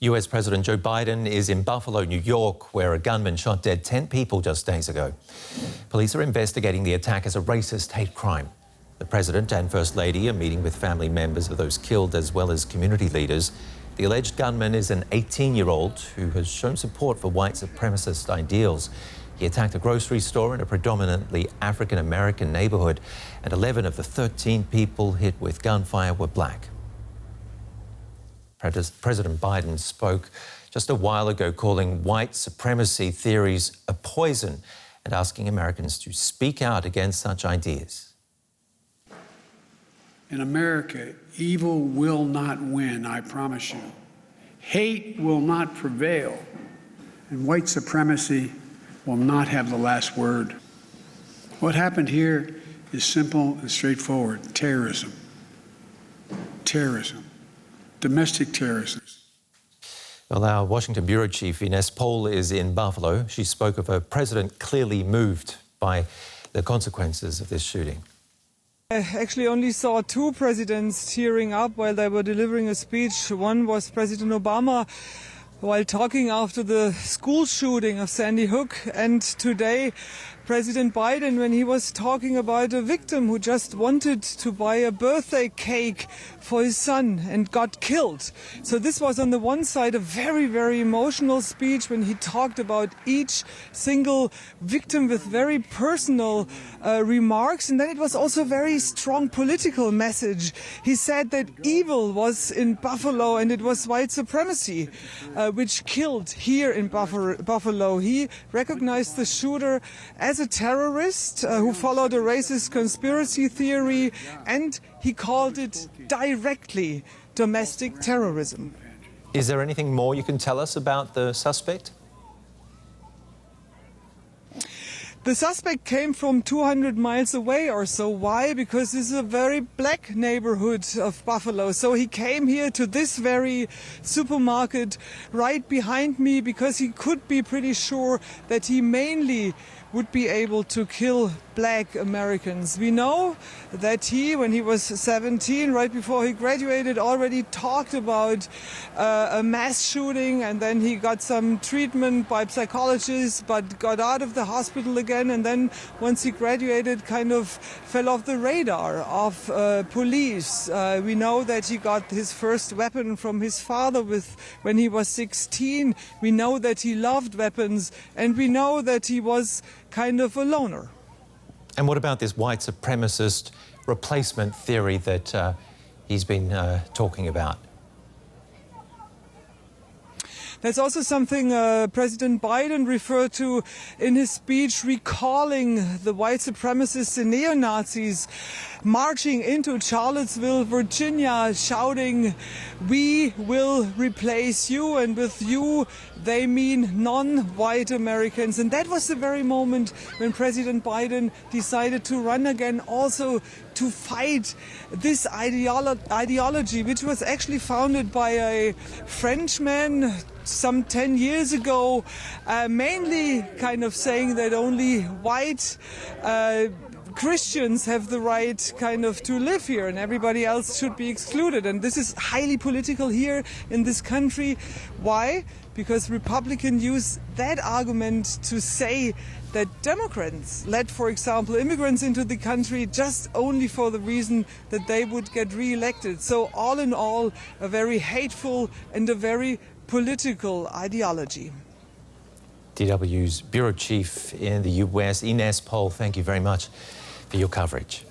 US President Joe Biden is in Buffalo, New York, where a gunman shot dead 10 people just days ago. Police are investigating the attack as a racist hate crime. The President and First Lady are meeting with family members of those killed as well as community leaders. The alleged gunman is an 18-year-old who has shown support for white supremacist ideals. He attacked a grocery store in a predominantly African-American neighborhood, and 11 of the 13 people hit with gunfire were black. President Biden spoke just a while ago calling white supremacy theories a poison and asking Americans to speak out against such ideas. In America, evil will not win, I promise you. Hate will not prevail, and white supremacy will not have the last word. What happened here is simple and straightforward: terrorism. Terrorism. Domestic terrorism. Well, our Washington Bureau Chief Ines Paul is in Buffalo. She spoke of a president clearly moved by the consequences of this shooting. I actually only saw two presidents tearing up while they were delivering a speech. One was President Obama while talking after the school shooting of Sandy Hook, and today President Biden when he was talking about a victim who just wanted to buy a birthday cake for his son and got killed. So this was on the one side a very, very emotional speech when he talked about each single victim with very personal remarks, and then it was also a very strong political message. He said that evil was in Buffalo and it was white supremacy which killed here in Buffalo. He recognized the shooter as a terrorist who followed a racist conspiracy theory, and he called it directly domestic terrorism. Is there anything more you can tell us about the suspect? The suspect came from 200 miles away or so. Why? Because this is a very black neighborhood of Buffalo. So he came here to this very supermarket right behind me because he could be pretty sure that he mainly would be able to kill black Americans. We know that he, when he was 17, right before he graduated, already talked about a mass shooting, and then he got some treatment by psychologists but got out of the hospital again, and then once he graduated kind of fell off the radar of police. We know that he got his first weapon from his father when he was 16. We know that he loved weapons, and we know that he was kind of a loner. And what about this white supremacist replacement theory that he's been talking about? That's also something President Biden referred to in his speech, recalling the white supremacists and neo-Nazis marching into Charlottesville, Virginia, shouting, "We will replace you," and with you they mean non-white Americans. And that was the very moment when President Biden decided to run again, also to fight this ideology, which was actually founded by a Frenchman some 10 years ago, mainly kind of saying that only white Christians have the right kind of to live here and everybody else should be excluded. And this is highly political here in this country. Why? Because Republicans use that argument to say that Democrats let, for example, immigrants into the country just only for the reason that they would get re-elected. So all in all, a very hateful and a very political ideology. DW's Bureau Chief in the US, Ines Paul, thank you very much for your coverage.